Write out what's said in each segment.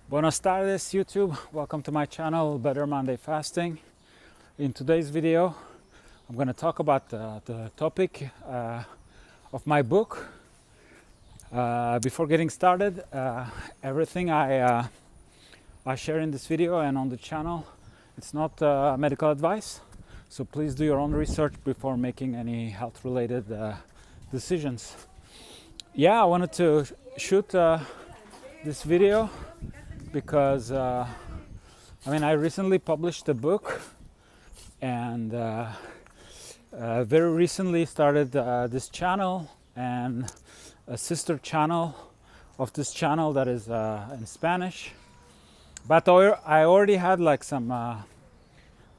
Buenas tardes, YouTube. Welcome to my channel, Better Monday Fasting. In today's video, I'm going to talk about the topic of my book. Before getting started, everything I share in this video and on the channel, it's not medical advice. So please do your own research before making any health-related decisions. Yeah, I wanted to shoot this video because I recently published a book and very recently started this channel and a sister channel of this channel that is in Spanish. But I already had like some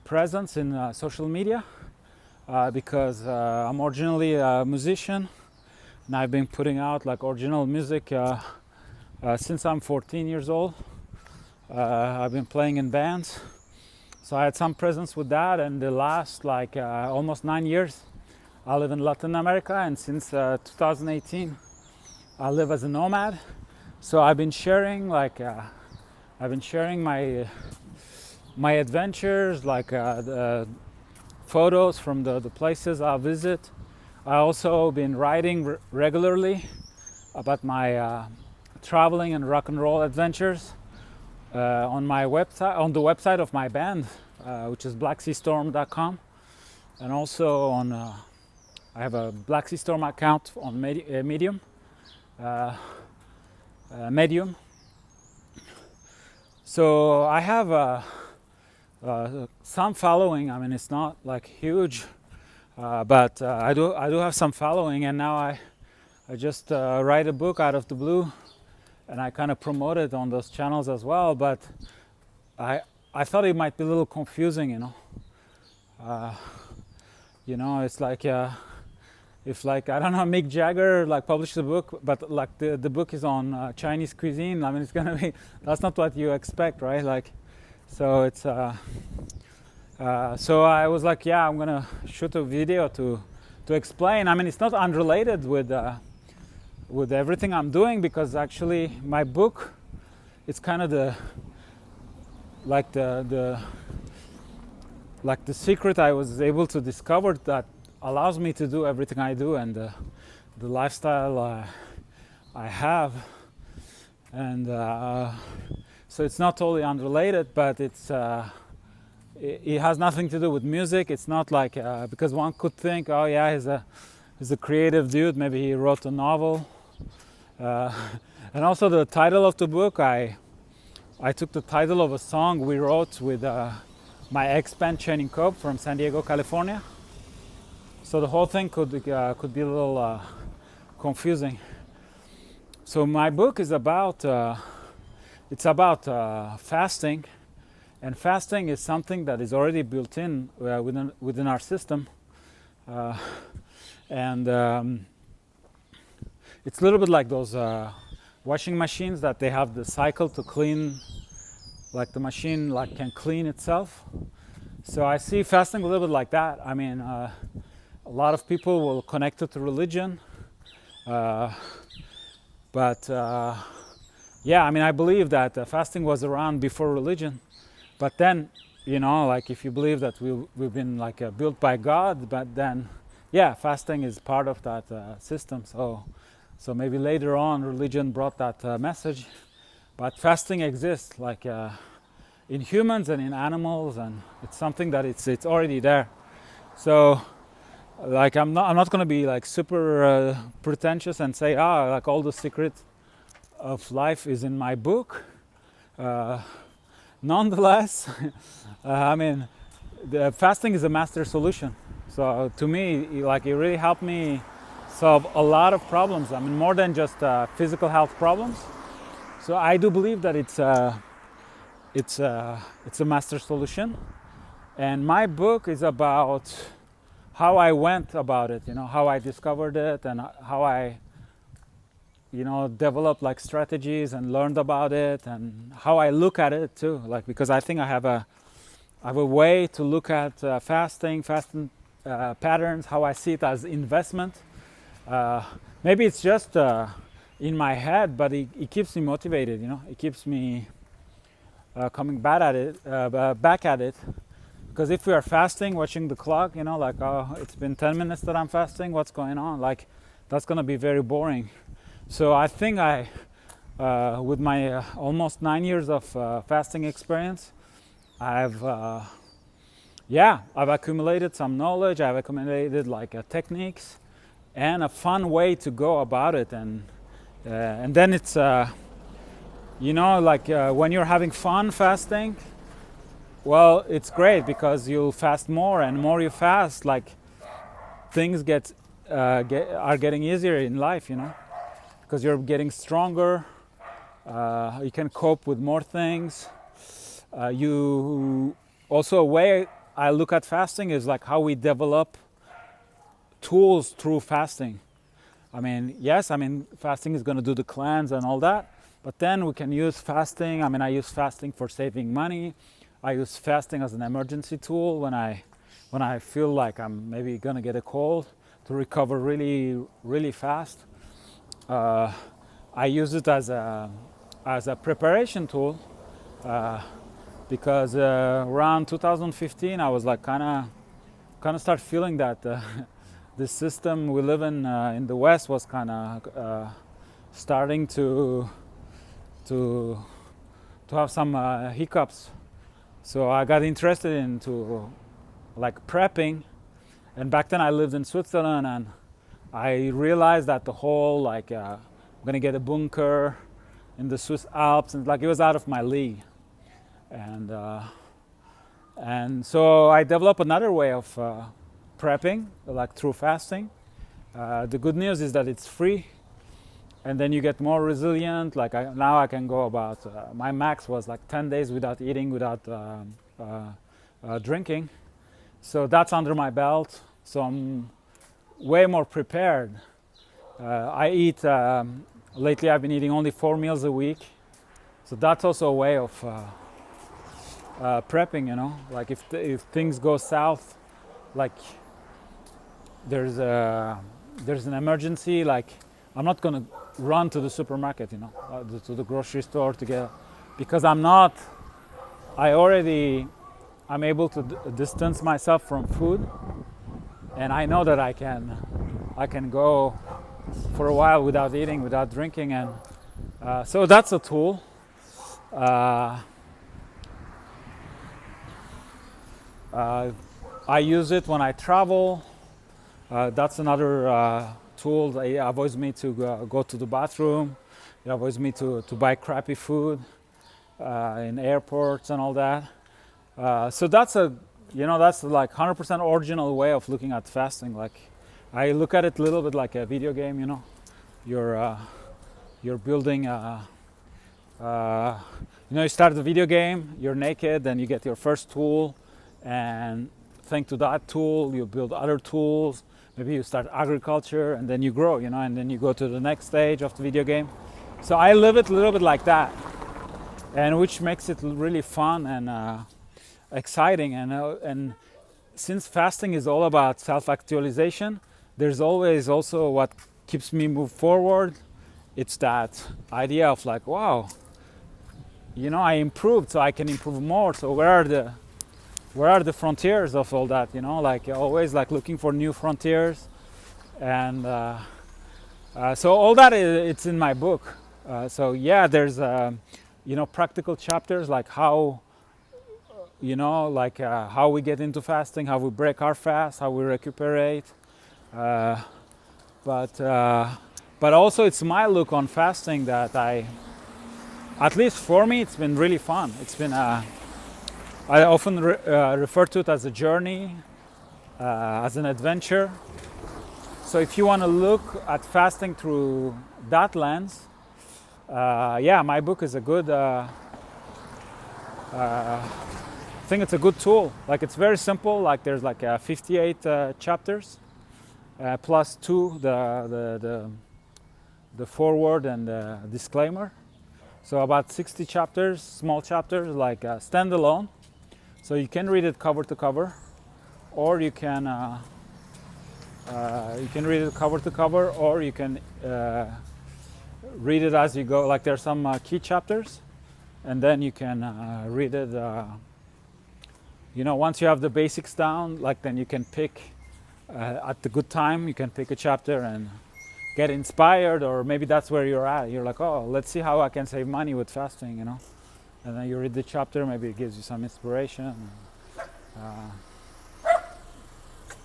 presence in social media because I'm originally a musician and I've been putting out like original music since I'm 14 years old. I've been playing in bands, so I had some presence with that, and the last almost 9 years I live in Latin America, and since 2018 I live as a nomad. So I've been sharing my adventures, the photos from the places I visit. I also been writing regularly about my traveling and rock and roll adventures on my website, on the website of my band, which is blackseastorm.com, and also on I have a Black Sea Storm account on Medium. So I have some following. I mean, it's not like huge, but I do have some following, and now I just write a book out of the blue. And I kind of promote it on those channels as well, but I thought it might be a little confusing, it's like if I don't know, Mick Jagger published a book, but the book is on Chinese cuisine. I mean, it's gonna be, that's not what you expect, right? So it's so I was like, yeah, I'm gonna shoot a video to explain. I mean, it's not unrelated with everything I'm doing, because actually my book, it's kind of the secret I was able to discover that allows me to do everything I do, and the lifestyle I have. And so it's not totally unrelated, but it has nothing to do with music. It's not like because one could think, oh yeah, he's a creative dude, maybe he wrote a novel. And also the title of the book, I took the title of a song we wrote with my ex-band Chaining Cope from San Diego, California. So the whole thing could be a little confusing. So my book is about fasting, and fasting is something that is already built in within our system, and it's a little bit like those washing machines that they have the cycle to clean, like the machine can clean itself. So I see fasting a little bit like that. I mean, a lot of people will connect it to religion, but yeah, I mean, I believe that fasting was around before religion. But then, if you believe that we've been built by God, but then, yeah, fasting is part of that system. So maybe later on religion brought that message, but fasting exists in humans and in animals, and it's something that it's already there. So I'm not going to be super pretentious and say all the secret of life is in my book. Nonetheless, I mean, the fasting is a master solution. So to me, it really helped me solve a lot of problems. I mean, more than just physical health problems. So I do believe that it's a master solution. And my book is about how I went about it, how I discovered it, and how I, developed strategies and learned about it, and how I look at it too. Because I think I have a way to look at fasting patterns, how I see it as investment. Maybe it's just in my head, but it keeps me motivated. It keeps me coming back at it. Because if we are fasting, watching the clock, like, oh, it's been 10 minutes that I'm fasting, what's going on? Like, that's going to be very boring. So I think with my almost 9 years of fasting experience, I've accumulated some knowledge. I've accumulated techniques and a fun way to go about it. And then it's, when you're having fun fasting, well, it's great because you'll fast more, and more you fast, like things are getting easier in life, because you're getting stronger. You can cope with more things. You also, a way I look at fasting is like how we develop tools through fasting. Fasting is going to do the cleanse and all that, but then we can use fasting. I use fasting for saving money. I use fasting as an emergency tool when I feel like I'm maybe gonna get a cold, to recover really, really fast. I use it as a preparation tool because around 2015 I was like kind of start feeling that the system we live in the West was kind of starting to have some hiccups. So I got interested into prepping, and back then I lived in Switzerland, and I realized that the whole I'm gonna get a bunker in the Swiss Alps, and it was out of my league, and so I developed another way of prepping, through fasting. The good news is that it's free, and then you get more resilient. Now I can go about, my max was 10 days without eating, without drinking. So that's under my belt. So I'm way more prepared. I eat, lately I've been eating only 4 meals a week. So that's also a way of prepping, if things go south, there's an emergency, I'm not gonna run to the supermarket, to the grocery store because I'm able to distance myself from food, and I know that I can go for a while without eating, without drinking, and so that's a tool. I use it when I travel. That's another tool. It avoids me to go to the bathroom. It avoids me to buy crappy food in airports and all that. So that's that's 100% original way of looking at fasting. I look at it a little bit like a video game. You're building you start the video game, you're naked, then you get your first tool, and thanks to that tool you build other tools. Maybe you start agriculture, and then you grow, and then you go to the next stage of the video game. So I live it a little bit like that, and which makes it really fun and exciting. And since fasting is all about self-actualization, there's always also what keeps me move forward. It's that idea of wow, I improved, so I can improve more. So where are the frontiers of all that? Always looking for new frontiers, and so all that it's in my book. So yeah, there's practical chapters how how we get into fasting, how we break our fast, how we recuperate, but also it's my look on fasting that at least for me, it's been really fun. It's been I often refer to it as a journey, as an adventure. So if you want to look at fasting through that lens, my book is a good, I think it's a good tool. It's very simple. There's 58 chapters, plus 2, the foreword and the disclaimer. So about 60 chapters, small chapters, standalone. So you can read it cover to cover, or you can read it cover to cover, or you can read it as you go. There's some key chapters, and then you can read it. Once you have the basics down, like then you can pick at the good time. You can pick a chapter and get inspired, or maybe that's where you're at. You're like, oh, let's see how I can save money with fasting, And then you read the chapter. Maybe it gives you some inspiration.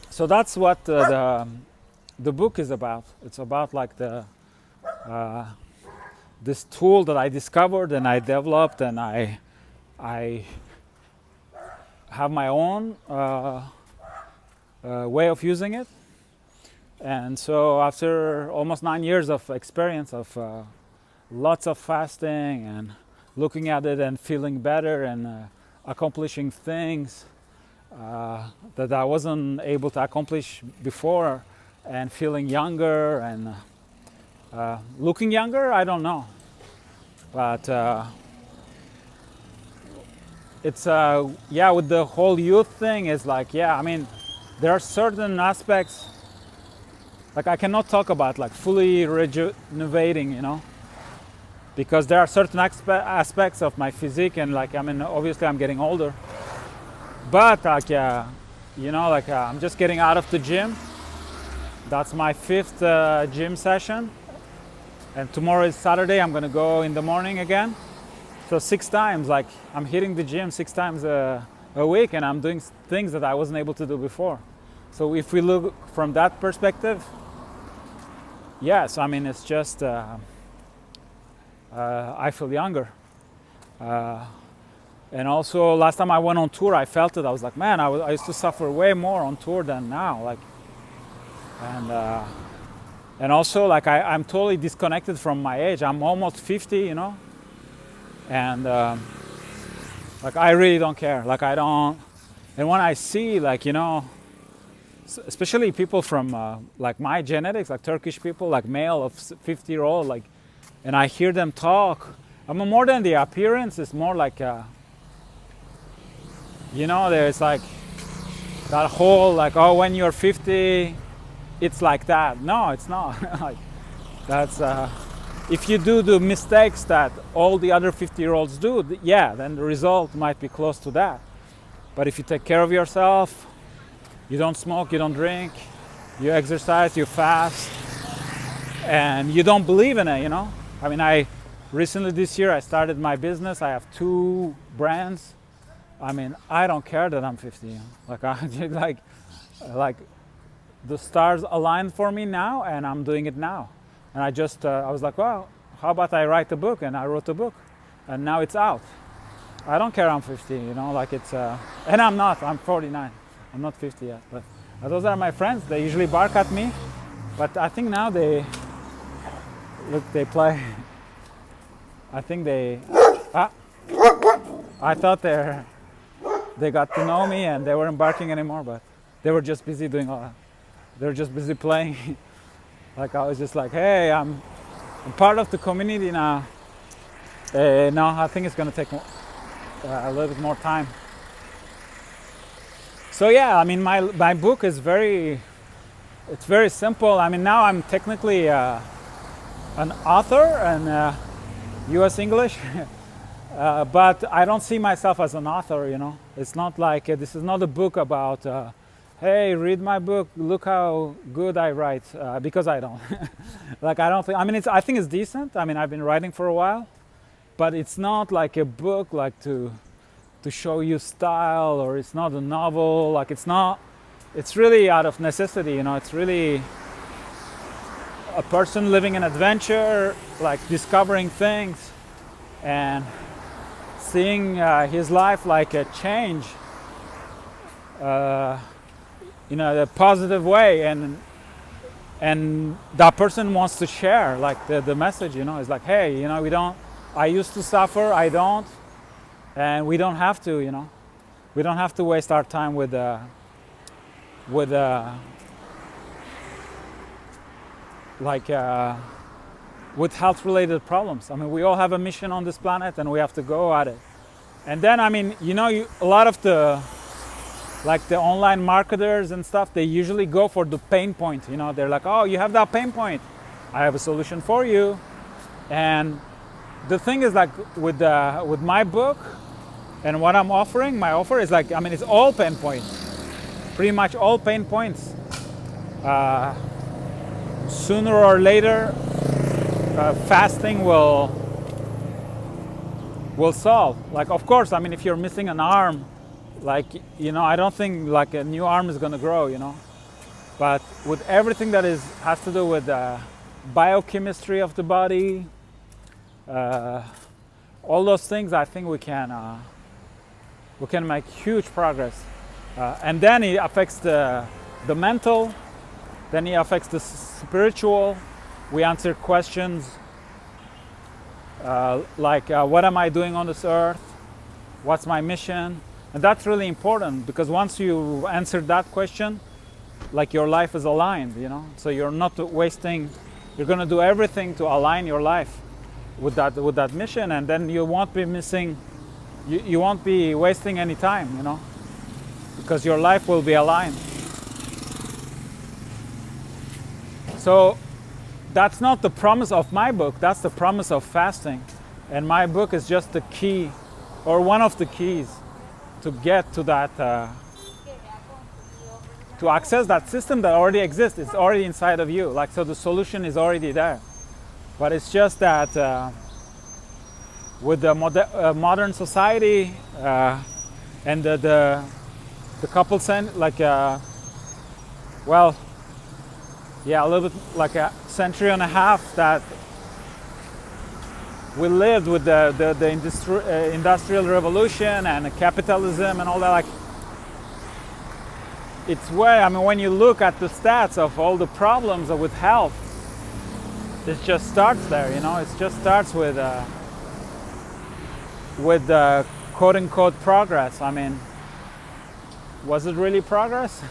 So that's what the book is about. It's about like this tool that I discovered and I developed, and I have my own way of using it. And so after almost 9 years of experience of lots of fasting and looking at it and feeling better and accomplishing things that I wasn't able to accomplish before, and feeling younger and looking younger, I don't know. But it's, with the whole youth thing, it's like, there are certain aspects, like I cannot talk about like fully rejuvenating, because there are certain aspects of my physique, and obviously I'm getting older. But I'm just getting out of the gym. That's my 5th gym session. And tomorrow is Saturday, I'm gonna go in the morning again. So 6 times, like I'm hitting the gym 6 times a week, and I'm doing things that I wasn't able to do before. So if we look from that perspective, yes, it's just, I feel younger. And also last time I went on tour, I felt it. I was like, man, I used to suffer way more on tour than now. And also like I'm totally disconnected from my age. I'm almost 50, and like I really don't care. Like I don't. And when I see especially people from like my genetics, like Turkish people, like male of 50-year-old, like, and I hear them talk. More than the appearance, it's more like there's like that whole like, oh, when you're 50, it's like that. No, it's not. Like that's if you do the mistakes that all the other 50-year-olds do, then the result might be close to that. But if you take care of yourself, you don't smoke, you don't drink, you exercise, you fast, and you don't believe in it, I recently this year I started my business. I have 2 brands. I don't care that I'm 50. Like the stars aligned for me now, and I'm doing it now. And I was like, well, how about I write a book? And I wrote a book, and now it's out. I don't care I'm 50, like it's, and I'm not, I'm 49. I'm not 50 yet, but those are my friends. They usually bark at me, but I think now they play. I think I thought they got to know me and they weren't barking anymore, but they were just busy doing all that. They were just busy playing. Like I was just like, hey, I'm part of the community now. No, I think it's gonna take a little bit more time. So my book is very simple. Now I'm technically an author and U.S. English, but I don't see myself as an author. It's not like this is not a book about, hey, read my book, look how good I write, because I don't. Like I don't think. I think it's decent. I've been writing for a while, but it's not like a book like to show you style, or it's not a novel. Like it's not. It's really out of necessity. It's really a person living an adventure, like discovering things and seeing his life like a change in a positive way, and that person wants to share like the message. It's like, hey, I used to suffer, I don't, and we don't have to. We don't have to waste our time with health-related problems. We all have a mission on this planet, and we have to go at it. And then, a lot of the online marketers and stuff, they usually go for the pain point. They're like, oh, you have that pain point, I have a solution for you. And the thing is, like, with my book and what I'm offering, my offer is like, I mean, it's all pain points, pretty much all pain points. Sooner or later, fasting will solve. Like, of course, I mean, if you're missing an arm, like, you know, I don't think like a new arm is gonna grow, you know. But with everything that has to do with biochemistry of the body, all those things, I think we can make huge progress. And then it affects the mental, then it affects the spiritual. We answer questions like, what am I doing on this earth? What's my mission? And that's really important, because once you answer that question, like, your life is aligned, you know. So you're not wasting, you're going to do everything to align your life with that mission, and then you won't be missing, you won't be wasting any time, you know, because your life will be aligned. So that's not the promise of my book, that's the promise of fasting. And my book is just the key, or one of the keys, to get to that, to access that system that already exists. It's already inside of you. Like, so the solution is already there. But it's just that with the modern society and the couple like, well, yeah, a little bit like a century and a half that we lived with the industrial revolution and capitalism and all that. Like, it's where, I mean, when you look at the stats of all the problems with health, it just starts there, you know. It just starts with quote unquote progress. I mean, was it really progress?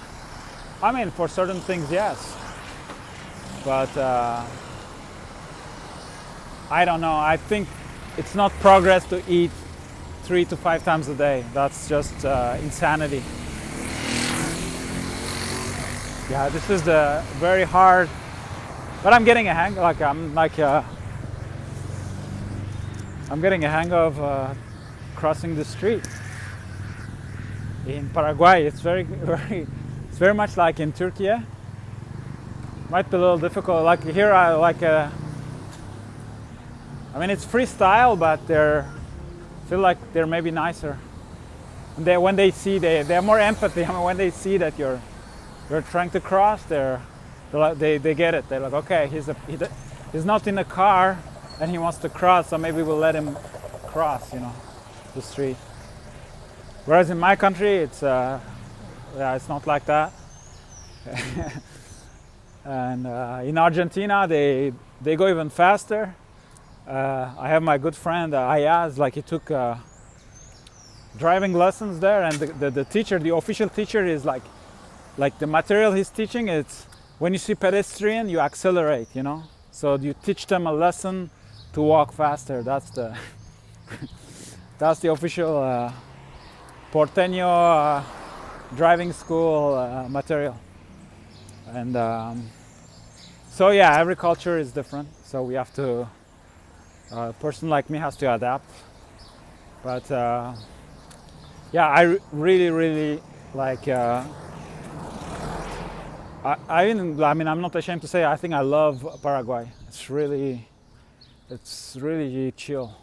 I mean, for certain things, yes. But I don't know. I think it's not progress to eat 3 to 5 times a day. That's just insanity. Yeah, this is the very hard, but I'm getting a hang. Like, I'm getting a hang of crossing the street in Paraguay. It's it's very much like in Turkey. Might be a little difficult. Like here, I mean, it's freestyle, but feel like they're maybe nicer. And when they see, they have more empathy. I mean, when they see that you're trying to cross, they get it. They're like, okay, he's not in a car and he wants to cross, so maybe we'll let him cross, you know, the street. Whereas in my country, it's not like that. And in Argentina, they go even faster. I have my good friend Ayaz, like, he took driving lessons there, and the teacher, the official teacher, is like the material he's teaching, it's when you see pedestrian, you accelerate, you know. So you teach them a lesson to walk faster. That's the that's the official Porteño driving school material. And so yeah, every culture is different. So we have to, a person like me has to adapt. But yeah, I really like. I mean, I'm not ashamed to say, I think I love Paraguay. It's really chill.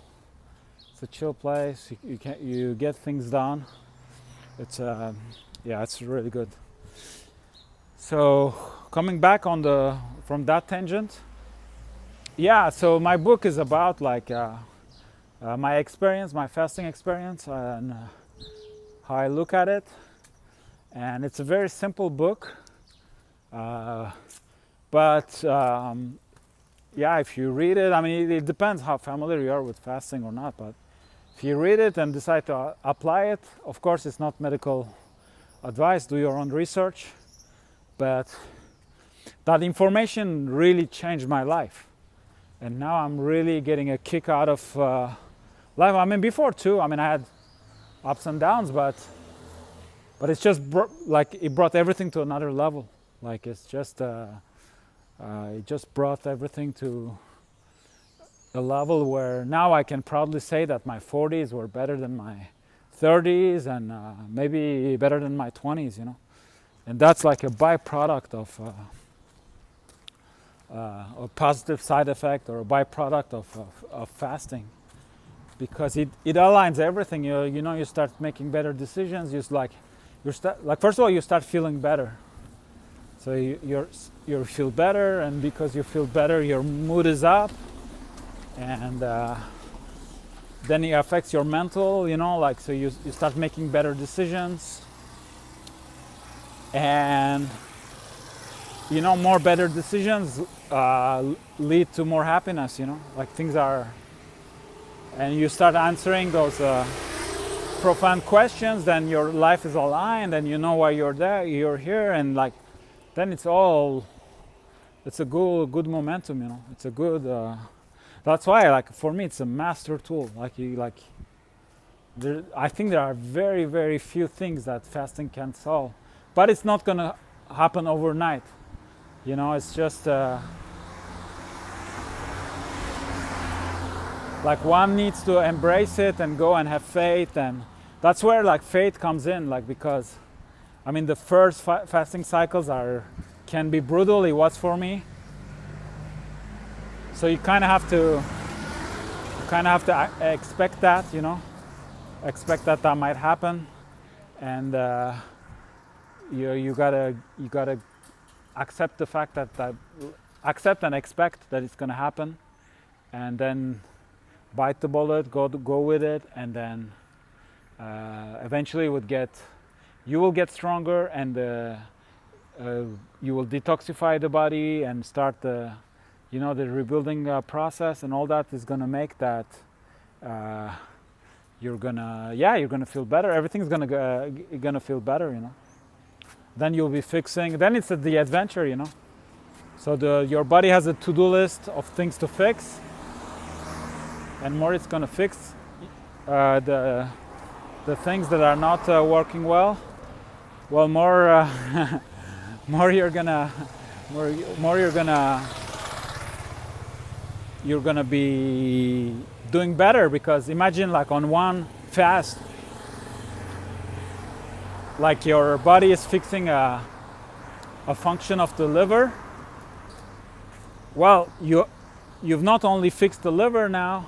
It's a chill place. You get things done. It's yeah, it's really good. So coming back from that tangent, yeah. So my book is about like my experience, my fasting experience, and how I look at it. And it's a very simple book. But yeah, if you read it, I mean, it depends how familiar you are with fasting or not, but if you read it and decide to apply it, of course it's not medical advice, do your own research, but that information really changed my life. And now I'm really getting a kick out of life. I mean, before too, I mean, I had ups and downs, but it's just like it brought everything to another level. Like, it's just it just brought everything to a level where now I can proudly say that my 40s were better than my 30s, and maybe better than my 20s, you know. And that's like a byproduct of a positive side effect, or a byproduct of fasting, because it aligns everything. You know, you start making better decisions. First of all, you start feeling better. So you feel better, and because you feel better, your mood is up, and then it affects your mental, you know, like, so you start making better decisions, and you know, more better decisions lead to more happiness, you know, like things are, and you start answering those profound questions, then your life is aligned, and you know why you're here, and like, then it's a good momentum, you know. It's a good, that's why, like, for me, it's a master tool. I think there are very, very few things that fasting can solve, but it's not gonna happen overnight. You know, it's just like, one needs to embrace it and go and have faith, and that's where like faith comes in, like, because I mean, the first fasting cycles can be brutal. It was for me. So you kind of have to expect that, you know, expect that might happen, and you gotta accept the fact that accept and expect that it's gonna happen, and then bite the bullet, go with it, and then eventually you will get stronger, and you will detoxify the body and start the rebuilding process, and all that is going to make that you're gonna feel better. Everything's gonna feel better, you know. Then you'll be fixing. Then it's the adventure, you know. So your body has a to-do list of things to fix, and more it's gonna fix the things that are not working well. Well, more you're gonna be doing better, because imagine, like, on one fast, like, your body is fixing a function of the liver. Well, you've not only fixed the liver now,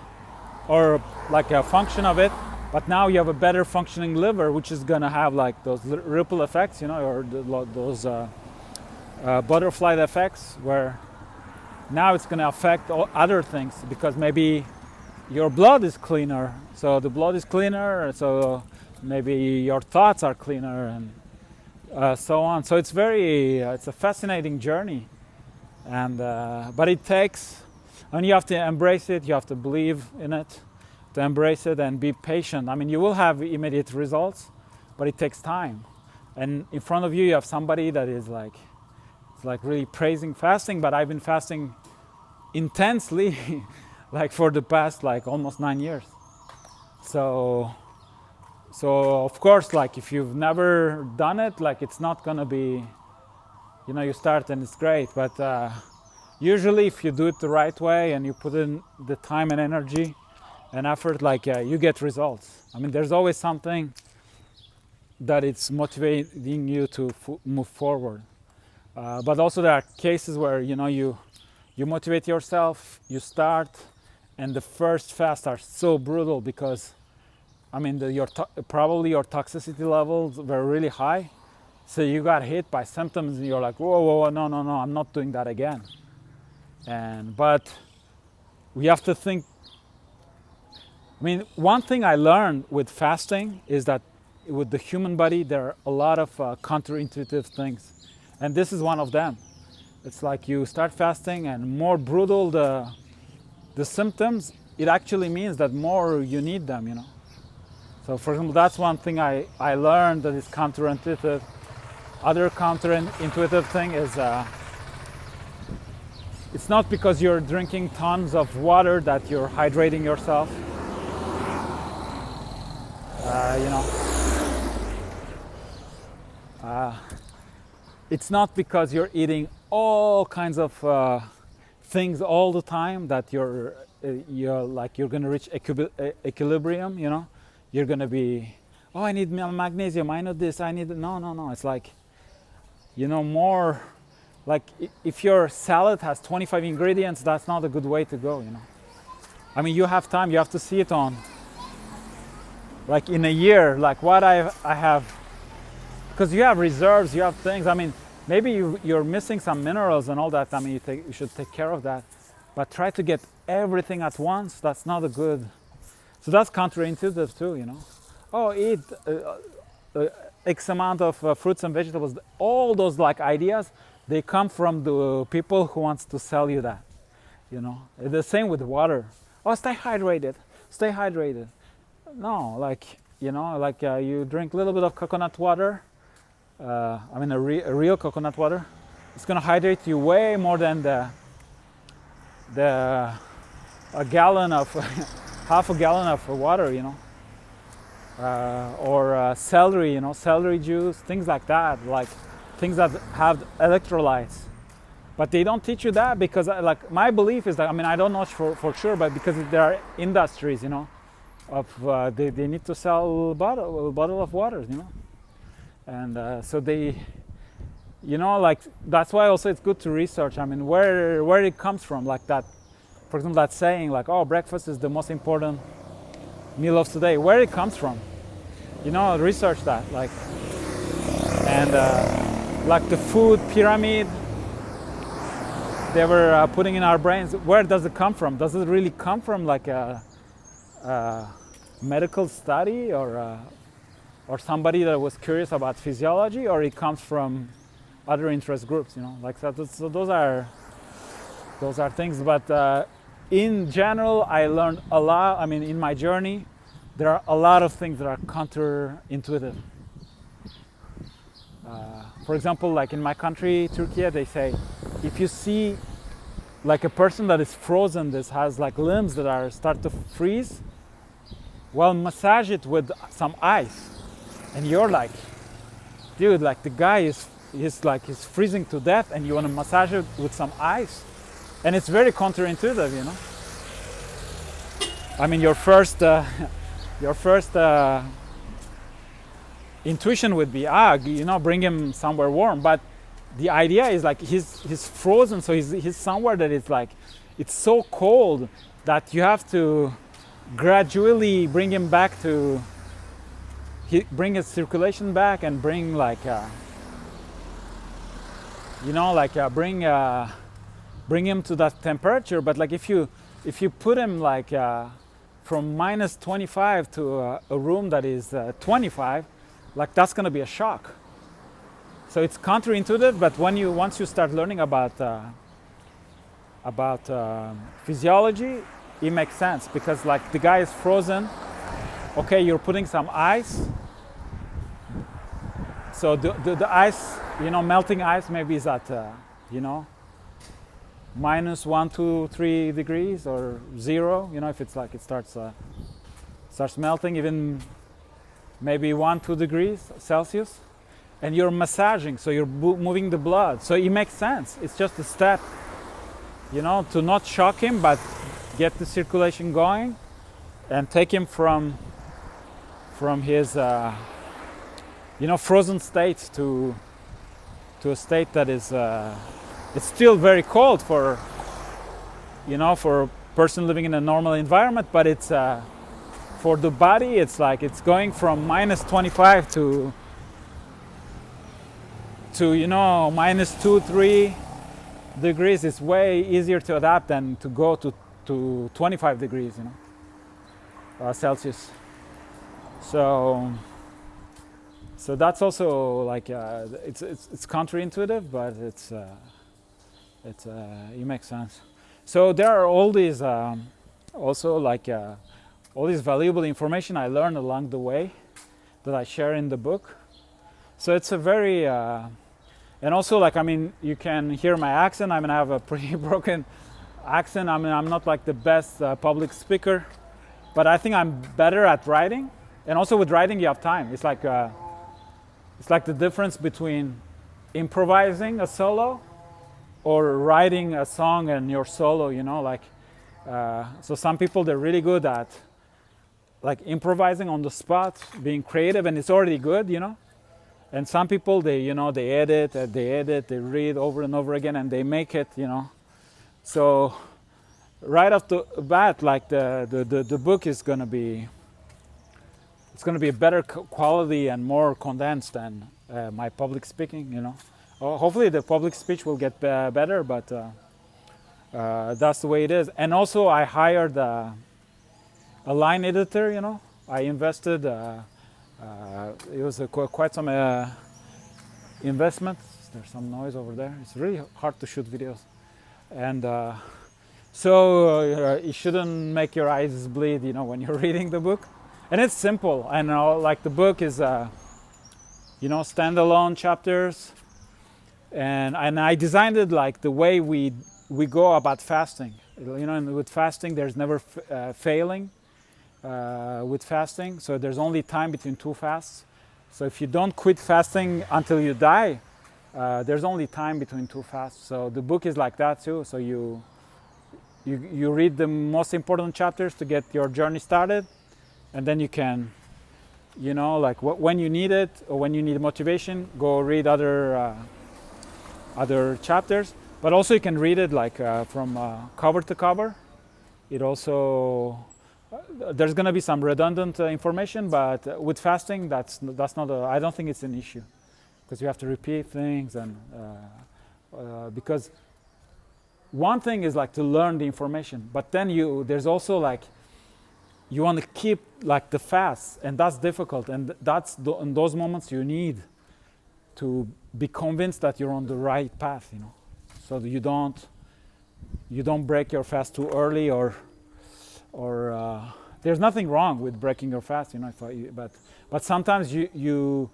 or like a function of it, but now you have a better functioning liver, which is gonna have like those ripple effects, you know, or those butterfly effects, where now it's gonna affect all other things, because maybe your blood is cleaner. So the blood is cleaner, so maybe your thoughts are cleaner, and so on. So it's a fascinating journey, and but it takes, and you have to embrace it. You have to believe in it, to embrace it, and be patient. I mean, you will have immediate results, but it takes time. And in front of you, you have somebody that is like, it's like really praising fasting. But I've been fasting intensely, like, for the past like almost 9 years. So of course, like, if you've never done it, like, it's not gonna be, you know, you start and it's great, but usually if you do it the right way and you put in the time and energy and effort, like, you get results. I mean, there's always something that it's motivating you to move forward. But also there are cases where, you know, you motivate yourself, you start, and the first fasts are so brutal, because I mean, probably your toxicity levels were really high, so you got hit by symptoms, and you're like, whoa, no, I'm not doing that again. But we have to think. I mean, one thing I learned with fasting is that with the human body, there are a lot of counterintuitive things, and this is one of them. It's like, you start fasting, and more brutal the symptoms, it actually means that more you need them, you know. So, for example, that's one thing I learned that is counterintuitive. Other counterintuitive thing is it's not because you're drinking tons of water that you're hydrating yourself. You know, it's not because you're eating all kinds of things all the time that you're you're gonna reach equilibrium. You know, you're gonna be, oh, I need magnesium, I know this, I need, no, it's like, you know, more like if your salad has 25 ingredients, that's not a good way to go, you know. I mean, you have time, you have to see it on, like in a year, like what I have, because you have reserves, you have things. I mean, maybe you're missing some minerals and all that. I mean, you should take care of that, but try to get everything at once. That's not a good, so that's counterintuitive too, you know. Oh, eat X amount of fruits and vegetables. All those like ideas, they come from the people who wants to sell you that, you know. The same with water. Oh, stay hydrated, stay hydrated. No, like, you know, like you drink a little bit of coconut water. I mean, a real coconut water. It's gonna hydrate you way more than a gallon of half a gallon of water, you know. Or celery, you know, celery juice, things like that, like things that have electrolytes. But they don't teach you that because, like, my belief is that, I mean, I don't know for sure, but because there are industries, you know, of they need to sell a bottle of water, you know, and so they, you know, like that's why also it's good to research. I mean, where it comes from, like that, for example, that saying, like, oh, breakfast is the most important meal of today, where it comes from, you know, research that, like, and like the food pyramid they were putting in our brains, where does it come from? Does it really come from like a medical study or somebody that was curious about physiology, or it comes from other interest groups, you know, like that? So those are things, but in general, I learned a lot. I mean, in my journey, there are a lot of things that are counterintuitive. For example, like in my country, Turkey, they say, if you see like a person that is frozen, this has like limbs that are start to freeze, well, massage it with some ice, and you're like, dude, like the guy is he's freezing to death, and you want to massage it with some ice, and it's very counterintuitive, you know. I mean, your first intuition would be, you know, bring him somewhere warm, but the idea is like he's frozen, so he's somewhere that is like, it's so cold that you have to gradually bring him back to, bring his circulation back, and bring like you know, like bring him to that temperature. But like if you put him like from minus 25 to a room that is 25, like that's gonna be a shock. So it's counterintuitive, but once you start learning about physiology, it makes sense, because like the guy is frozen. Okay, you're putting some ice. So the ice, you know, melting ice maybe is at you know, minus 1, 2, 3 degrees or 0. You know, if it's like it starts melting, even maybe 1, 2 degrees Celsius. And you're massaging, so you're moving the blood. So it makes sense. It's just a step, you know, to not shock him, but get the circulation going and take him from his, you know, frozen state to a state that is, it's still very cold for, you know, for a person living in a normal environment, but it's, for the body, it's like it's going from minus 25 to you know, minus 2, 3 degrees. Is way easier to adapt than to go to 25 degrees, you know, Celsius. So that's also like it's counterintuitive, but it makes sense. So there are all these also like all this valuable information I learned along the way that I share in the book. So it's a very and also, like, I mean, you can hear my accent. I mean, I have a pretty broken accent. I mean, I'm not like the best public speaker, but I think I'm better at writing. And also with writing, you have time. It's like the difference between improvising a solo or writing a song and your solo, you know, like So some people, they're really good at like improvising on the spot, being creative, and it's already good, you know. And some people, they edit, they read over and over again, and they make it, you know. So right off the bat, like the book is gonna be, it's gonna be a better quality and more condensed than my public speaking, you know. Hopefully the public speech will get better, but that's the way it is. And also I hired a line editor, you know. I invested, it was quite some investment. There's some noise over there. It's really hard to shoot videos. And so you shouldn't make your eyes bleed, you know, when you're reading the book. And it's simple. I know, like the book is, you know, standalone chapters. And I designed it like the way we go about fasting. You know, and with fasting, there's never failing with fasting. So there's only time between two fasts. So if you don't quit fasting until you die, there's only time between two fasts. So the book is like that too. So you read the most important chapters to get your journey started, and then you can, you know, like when you need it or when you need motivation, go read other chapters. But also you can read it like from cover to cover. It also there's going to be some redundant information, but with fasting, that's not I don't think it's an issue, because you have to repeat things, and because one thing is like to learn the information, but then there's also like you want to keep like the fast, and that's difficult, and that's in those moments you need to be convinced that you're on the right path, you know, so that you don't break your fast too early, or there's nothing wrong with breaking your fast, you know. But sometimes you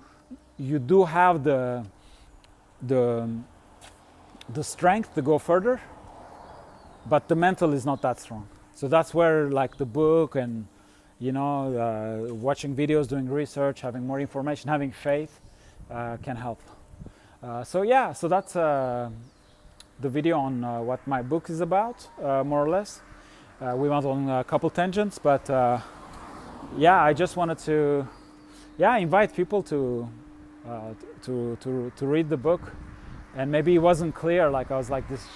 do have the strength to go further, but the mental is not that strong. So that's where like the book and, you know, watching videos, doing research, having more information, having faith can help. So that's the video on what my book is about, more or less. We went on a couple tangents, but I just wanted to invite people to read the book. And maybe it wasn't clear, like I was like this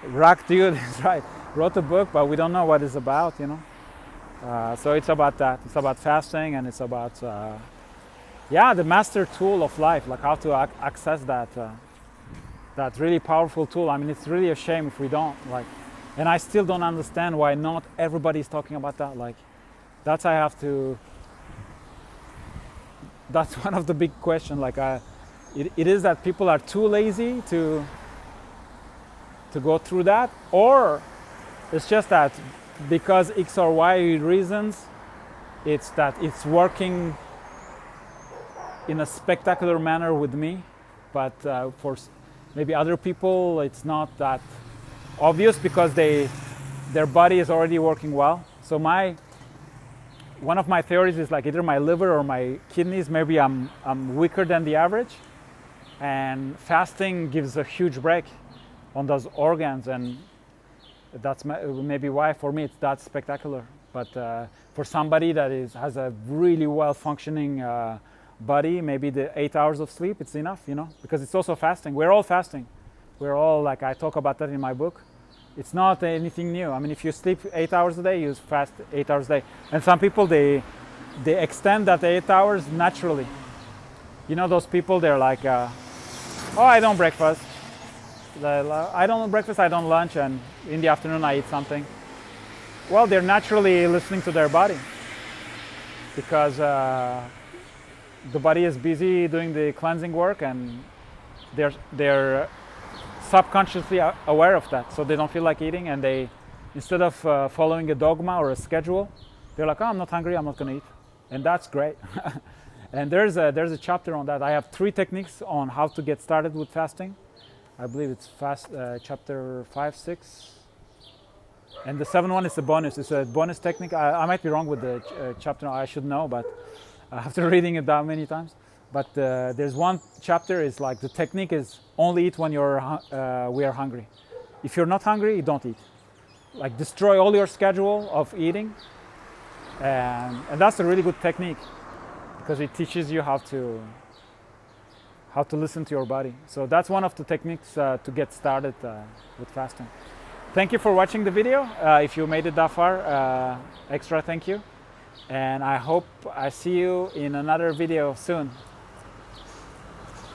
rock dude right, wrote a book, but we don't know what it's about, you know. So it's about that. It's about fasting, and it's about the master tool of life, like how to access that really powerful tool. I mean, it's really a shame if we don't, like, and I still don't understand why not everybody's talking about that. Like, that's one of the big questions. Like, it is that people are too lazy to go through that, or it's just that because X or Y reasons, it's that it's working in a spectacular manner with me, but for maybe other people it's not that obvious because their body is already working well. So one of my theories is like either my liver or my kidneys, maybe I'm weaker than the average, and fasting gives a huge break on those organs, and that's maybe why for me it's that spectacular. But for somebody that has a really well functioning body, maybe the 8 hours of sleep, it's enough, you know, because it's also fasting. We're all fasting. We're all, like, I talk about that in my book. It's not anything new. I mean, if you sleep 8 hours a day, you fast 8 hours a day. And some people, they extend that 8 hours naturally. You know, those people, they're like, I don't breakfast. I don't breakfast, I don't lunch, and in the afternoon I eat something. Well, they're naturally listening to their body, because the body is busy doing the cleansing work, and they're subconsciously aware of that, so they don't feel like eating, and they, instead of following a dogma or a schedule, they're like, I'm not hungry, I'm not going to eat, and that's great. And there's a chapter on that. I have 3 techniques on how to get started with fasting. I believe it's chapter 5, 6, and the 7th one is a bonus. It's a bonus technique. I might be wrong with the chapter. I should know, but after reading it that many times. But there's one chapter is like the technique is only eat when we are hungry. If you're not hungry, you don't eat. like destroy all your schedule of eating, and that's a really good technique because it teaches you how to listen to your body. So that's one of the techniques to get started with fasting. Thank you for watching the video. If you made it that far, extra thank you, and I hope I see you in another video soon.